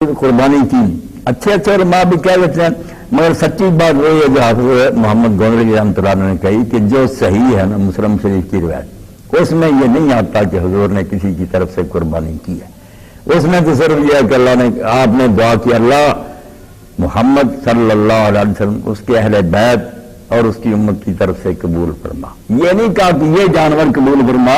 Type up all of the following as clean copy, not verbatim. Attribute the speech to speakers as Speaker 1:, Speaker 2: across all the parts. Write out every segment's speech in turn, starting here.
Speaker 1: قربانی کی. اچھے علماء بھی کہہ دیتے ہیں، مگر سچی بات وہی ہے جو حافظ محمد گونڈری رحمۃ اللہ نے کہی کہ جو صحیح ہے نا مسلم شریف کی روایت، اس میں یہ نہیں آتا کہ حضور نے کسی کی طرف سے قربانی کی ہے. اس میں تو صرف یہ ہے کہ اللہ نے آپ نے دعا کی اللہ محمد صلی اللہ علیہ وسلم اس کے اہل بیت اور اس کی امت کی طرف سے قبول فرما. یہ نہیں کہا کہ یہ جانور قبول فرما.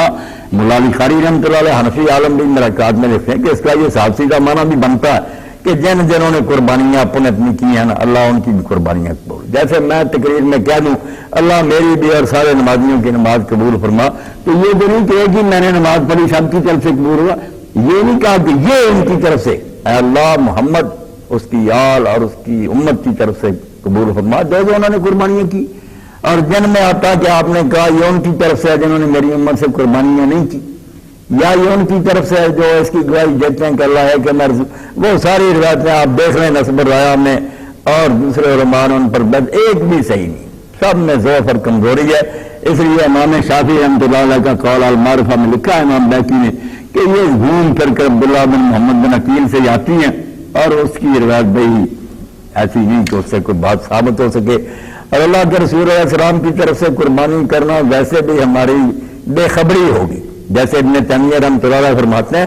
Speaker 1: مولانا قاری رحمۃ اللہ علیہ حنفی عالم بھی ملاقات میں لکھتے ہیں کہ اس کا یہ صاف سیدھا معنی بھی بنتا ہے کہ جنہوں نے قربانیاں اپنی کی ہیں نا اللہ ان کی بھی قربانیاں قبول. جیسے میں تقریر میں کہہ دوں اللہ میری بھی اور سارے نمازیوں کی نماز قبول فرما، تو یہ تو نہیں کہ میں نے نماز پڑھی سب کی طرف سے قبول ہوا. یہ نہیں کہا کہ یہ ان کی طرف سے، اے اللہ محمد اس کی آل اور اس کی امت کی طرف سے قبول فرما جو انہوں نے قربانیاں کی. اور جن میں آتا کہ آپ نے کہا یہ ان کی طرف سے جنہوں نے میری امت سے قربانیاں نہیں کی، یا یہ ان کی طرف سے جو اس کی گواہی دیتے ہیں کہ اللہ ہے کہ مرض، وہ ساری روایتیں آپ دیکھ لیں نصب الرایا میں اور دوسرے علماء ان پر بد ایک بھی صحیح نہیں، سب میں ضعف اور کمزوری ہے. اس لیے امام شافعی رحمۃ اللہ علیہ کا قول المعرفہ میں لکھا ہے امام بیکی نے کہ یہ گھوم پھر کر عبداللہ بن محمد بن عقیل سے آتی ہیں اور اس کی روایت بھائی ایسی نہیں کہ اس سے کوئی بات ثابت ہو سکے. اور اللہ کے رسول علیہ السلام کی طرف سے قربانی کرنا ویسے بھی ہماری بے خبری ہوگی. جیسے ابن تیمیہ رحمۃ اللہ علیہ فرماتے ہیں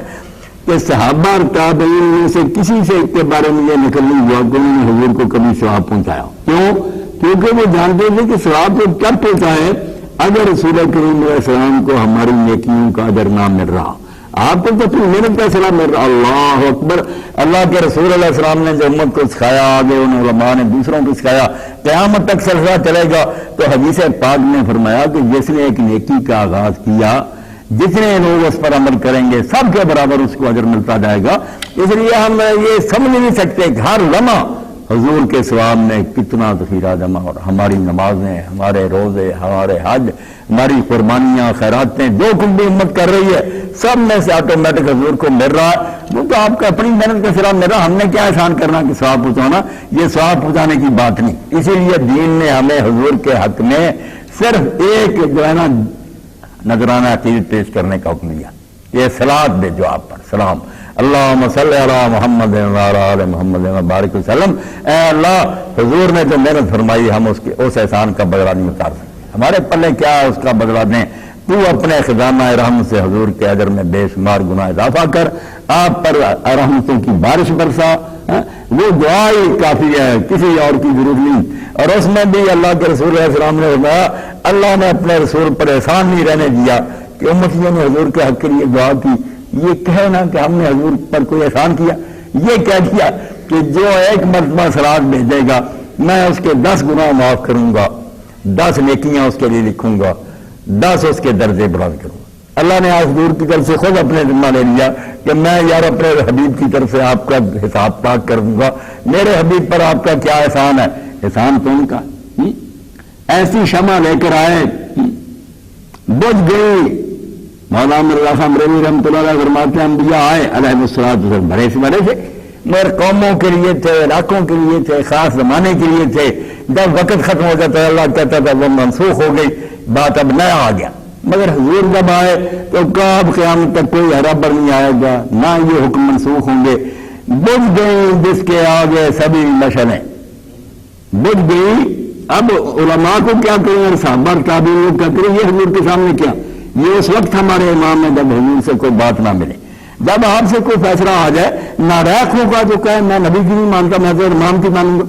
Speaker 1: کہ صحابہ اور تابعین میں سے کسی سے کے بارے میں یہ نقل نہیں ہوا کہ انہوں نے حضور کو کبھی ثواب پہنچایا. کیوں؟ کیونکہ وہ جانتے تھے کہ ثواب کو کب پہنچائے اگر رسول کریم علیہ السلام کو ہماری نیکیوں کا اجر نہ مل رہا. آپ کو تو اپنی محنت کا سلام مل رہا. اللہ اکبر. اللہ کے رسول علیہ السلام نے جو امت کو سکھایا، آگے ان علماء نے دوسروں کو سکھایا، قیامت تک سلسلہ چلے گا. تو حدیث پاک نے فرمایا کہ جس نے ایک نیکی کا آغاز کیا جتنے لوگ اس پر عمل کریں گے سب کے برابر اس کو اجر ملتا جائے گا. اس لیے ہم یہ سمجھ نہیں سکتے کہ ہر لمحہ حضور کے ثواب میں کتنا ذخیرہ جمع ہو رہا. ہماری نمازیں، ہمارے روزے، ہمارے حج، ہماری قربانیاں، خیراتیں جو کچھ بھی امت کر رہی ہے سب میں سے آٹومیٹک حضور کو مل رہا ہے. وہ تو آپ کا اپنی محنت کا سلام مل رہا. ہم نے کیا احسان کرنا کہ ثواب پہنچانا؟ یہ ثواب پہنچانے کی بات نہیں. اسی لیے دین نے ہمیں حضور کے حق میں صرف ایک جو ہے نا نذرانہ عقیدت پیش کرنے کا حکم دیا. یہ صلاۃ دے جو آپ پر سلام اللہم صلی علی محمد وعلی آل محمد وبارک وسلم. اے اللہ حضور نے جو محنت فرمائی ہم اس احسان کا بدلہ نہیں اتار سکتے. ہمارے پلے کیا ہے اس کا بدلہ دیں. تو اپنے خزانہ رحمت سے حضور کے اجر میں بے شمار گناہ اضافہ کر، آپ پر رحمتوں کی بارش برسا. وہ دعا ہی کافی ہے، کسی اور کی ضرورت نہیں. اور اس میں بھی اللہ کے رسول علیہ السلام نے فرمایا اللہ نے اپنے رسول پر احسان نہیں رہنے دیا کہ امتیوں نے حضور کے حق کے لیے دعا کی. یہ کہے نا کہ ہم نے حضور پر کوئی احسان کیا. یہ کہہ دیا کہ جو ایک مرتبہ صلوات بھیجے گا میں اس کے 10 گناہ معاف کروں گا، 10 نیکیاں اس کے لیے لکھوں گا، 10 اس کے درجے بلند کروں گا. اللہ نے آج حضور کی طرف سے خود اپنے ذمہ لے لیا کہ میں یار اپنے حبیب کی طرف سے آپ کا حساب پاک کر دوں گا. میرے حبیب پر آپ کا کیا احسان ہے؟ احسان تو ان کا. ایسی شمع لے کر آئے بجھ گئی. مولانا صاحب رحمۃ اللہ علیہ فرماتے ہیں انبیاء آئے علیہ السلام بڑے سے بڑے تھے، مگر قوموں کے لیے تھے، علاقوں کے لیے تھے، خاص زمانے کے لیے تھے. جب وقت ختم ہو جاتا ہے اللہ کہتا تھا وہ منسوخ ہو گئی، بات اب نیا آ گیا. مگر حضور جب آئے تو کہا اب قیامت تک کوئی ہرابر نہیں آئے گا، نہ یہ حکم منسوخ ہوں گے. بجھ گئی جس کے آگے سبھی مشعلیں، بجھ گئی. اب علماء کو کیا کریں اور صحابہ تابعین لوگ کیا کریں؟ یہ حضور کے سامنے کیا؟ یہ اس وقت ہمارے امام ہے جب حضور سے کوئی بات نہ ملے. جب آپ سے کوئی فیصلہ آ جائے ناراض ہوگا جو کہے میں نبی کی نہیں مانتا میں تو امام کی مانوں گا.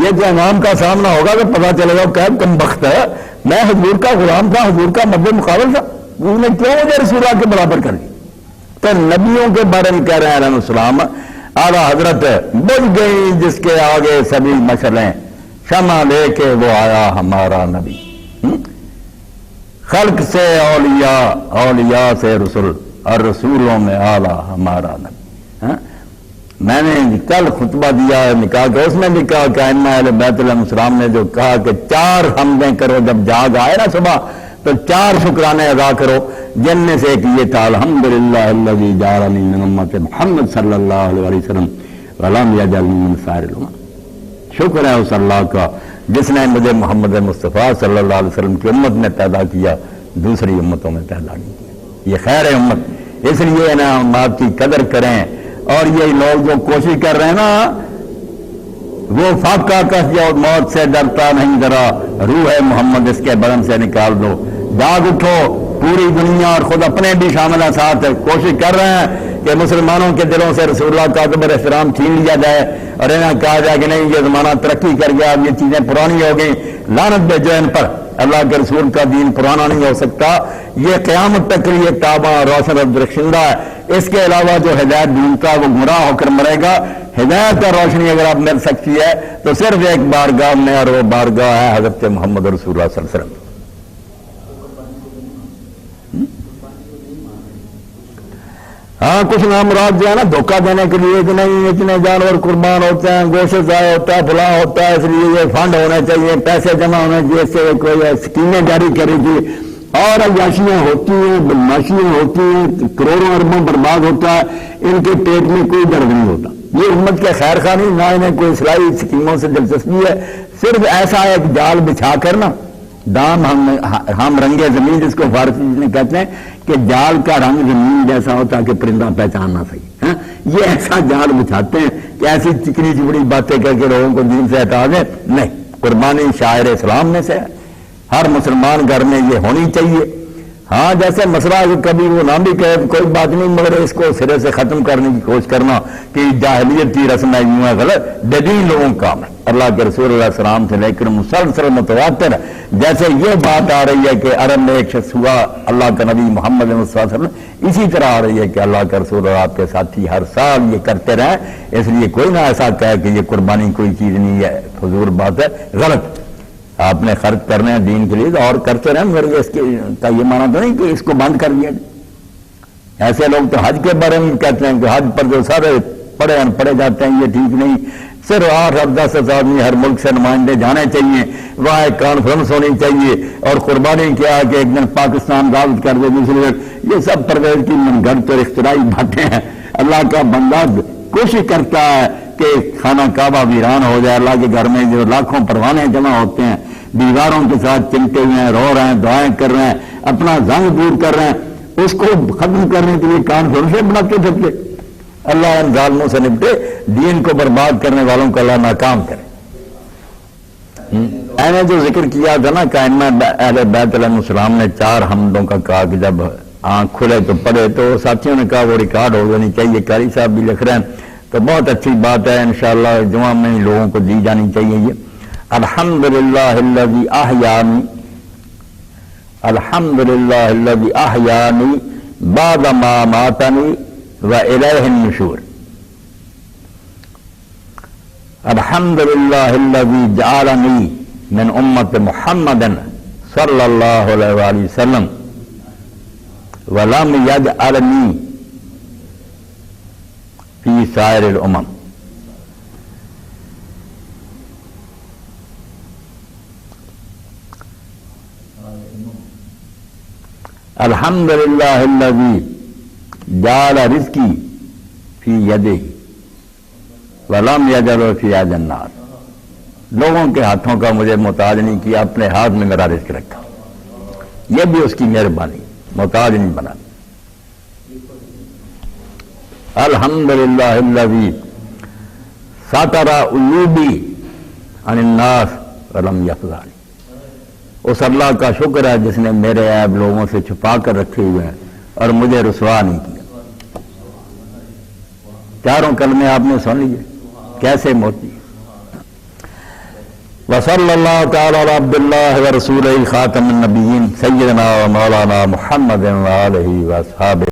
Speaker 1: یہ جو امام کا سامنا ہوگا تو پتا چلے گا کہ کم بخت ہے، میں حضور کا غلام تھا، حضور کا مد مقابل تھا، اس نے کیوں مجھے رسول اللہ کے برابر کر دی؟ تو نبیوں کے بارے میں کہہ رہے ہیں علیہ السلام اعلیٰ حضرت بجھ گئی جس کے آگے سبھی مشعلیں، شمع لے کے وہ آیا ہمارا نبی. خلق سے اولیاء، اولیاء سے رسول، اور رسولوں میں اعلیٰ ہمارا نبی. میں نے کل خطبہ دیا ہے نکاح کا، اس میں بھی کہا کہ ائمہ اہل بیت علیہ السلام نے جو کہا کہ 4 حمدیں کرو جب جاگ آئے نا صبح تو 4 شکرانے ادا کرو، جن میں سے ایک یہ تھا الحمدللہ الذی جعلنی من امت محمد صلی اللہ علیہ وسلم ولم یجعلنی من سائر الامم. شکر ہے اس اللہ کا جس نے مجھے محمد مصطفیٰ صلی اللہ علیہ وسلم کی امت میں پیدا کیا، دوسری امتوں میں پیدا نہیں کیا. یہ خیر امت. اس لیے انعامات کی قدر کریں اور یہ لوگ جو کوشش کر رہے ہیں نا، وہ فاقہ کس جو موت سے ڈرتا نہیں ذرا، روح ہے محمد اس کے بدن سے نکال دو، جاگ اٹھو، پوری دنیا اور خود اپنے بھی شامل ساتھ کوشش کر رہے ہیں کہ مسلمانوں کے دلوں سے رسول اللہ کا قدر احترام چھین لیا جائے اور انہیں کہا جائے کہ نہیں یہ زمانہ ترقی کر گیا، اب یہ چیزیں پرانی ہو گئی، لعنت بھیجو ان پر، اللہ کے رسول کا دین پرانا نہیں ہو سکتا، یہ قیامت تک کے لیے تابع روشن اور درخشندہ ہے، اس کے علاوہ جو ہدایت ڈھونڈتا ہے وہ گمراہ ہو کر مرے گا۔ ہدایت اور روشنی اگر آپ مل سکتی ہے تو صرف ایک بارگاہ میں، اور وہ بارگاہ ہے حضرت محمد رسول اللہ صلی اللہ علیہ وسلم۔ ہاں کچھ نامراد جو ہے نا دھوکہ دینے کے لیے کہ نہیں اتنے جانور قربان ہوتے ہیں، گوشت ضائع ہوتا ہے، فلاں ہوتا ہے، اس لیے یہ فنڈ ہونے چاہیے، پیسے جمع ہونے چاہیے، اس سے کوئی اسکیمیں جاری کرے گی، اور عیاشیاں ہوتی ہیں، بدماشیاں ہوتی ہیں، کروڑوں اربوں برباد ہوتا ہے، ان کے پیٹ میں کوئی درد نہیں ہوتا۔ یہ امت کے خیر خواہ نہیں، نہ انہیں کوئی اصلاحی اسکیموں سے دلچسپی ہے، صرف ایسا ایک جال بچھا کر نا، دام ہم رنگے زمین جس کو فارسی میں کہتے ہیں کہ جال کا رنگ زمین جیسا ہو تاکہ پرندہ پہچان نہ سکے، یہ ایسا جال بچھاتے ہیں کہ ایسی چکنی چپڑی باتیں کر کے لوگوں کو دین سے ہٹا دیں۔ نہیں، قربانی شاعر اسلام میں سے ہے، ہر مسلمان گھر میں یہ ہونی چاہیے۔ ہاں جیسے مسئلہ کبھی وہ نہ بھی کہے کوئی بات نہیں، مگر اس کو سرے سے ختم کرنے کی کوشش کرنا کہ جاہلیت کی رسم یوں ہے غلط، بدین لوگوں کا اللہ کے رسول اللہ علیہ السلام سے لے کر مسلسل متواتر جیسے یہ بات آ رہی ہے کہ عرب میں ایک شخص ہوا اللہ کا نبی محمد صلی اللہ علیہ وسلم، اسی طرح آ رہی ہے کہ اللہ کا رسول اور آپ کے ساتھی ہر سال یہ کرتے رہیں، اس لیے کوئی نہ ایسا کہے کہ یہ قربانی کوئی چیز نہیں ہے، فضول بات ہے، غلط۔ آپ نے خرچ کرنے ہیں دین کے لیے اور کرتے رہیں، مگر اس کا یہ معنی تو نہیں کہ اس کو بند کر دیا جائے۔ ایسے لوگ تو حج کے بارے میں کہتے ہیں کہ حج پر جو سارے پڑے جاتے ہیں یہ ٹھیک نہیں، صرف 8 اور 10 آدمی ہر ملک سے نمائندے جانے چاہیے، وہاں ایک کانفرنس ہونی چاہیے، اور قربانی کیا کہ ایک دن پاکستان دعوت کر دے دوسرے دن، یہ سب پرویز کی من گھڑت اور اختراعی باتیں ہیں۔ اللہ کا بندہ کوشش کرتا ہے کہ خانہ کعبہ ویران ہو جائے، اللہ کے گھر میں جو لاکھوں پروانے جمع ہوتے ہیں، دیواروں کے ساتھ چمٹے ہوئے ہیں، رو رہے ہیں، دعائیں کر رہے ہیں، اپنا زنگ دور کر رہے ہیں، اس کو ختم کرنے کے لیے کانفرنسیں بناتے پھرتے، اللہ ان ظالموں سے نپٹے، دین کو برباد کرنے والوں کو اللہ ناکام کرے۔ میں نے جو ذکر کیا تھا نا کہ اہل بیت علیہ السلام نے 4 حمدوں کا کہا کہ جب آنکھ کھلے تو پڑھے، تو ساتھیوں نے کہا وہ ریکارڈ ہو جانی چاہیے، قاری صاحب بھی لکھ رہے ہیں، تو بہت اچھی بات ہے، انشاءاللہ جمعہ میں لوگوں کو دی جانی چاہیے یہ۔ الحمدللہ الذی احیانی، الحمدللہ الذی احیانی بعد ما ماتنی وإلیہ النشور، الحمدللہ الذی جعلنی من امت محمد صلی اللہ علیہ وآلہ وسلم ولم یجعلنی فی سائر الامم۔ الحمدللہ الذی جعل رزقی فی یدہ ولم یجعل فی ید الناس، لوگوں کے ہاتھوں کا مجھے محتاج نہیں کیا، اپنے ہاتھ میں میرا رزق رکھا، یہ بھی اس کی مہربانی، محتاج نہیں بنا۔ الحمدللہ الذی ستر عیوبی عن الناس ولم یفضحنی، اس اللہ کا شکر ہے جس نے میرے عیب لوگوں سے چھپا کر رکھے ہوئے ہیں اور مجھے رسوا نہیں کیا۔ 4 کلمے آپ نے سن لیے کیسے موتی۔ وصلی اللہ تعالی علی عبد اللہ ورسولہ خاتم النبیین سیدنا و مولانا محمد و آلہ و اصحابہ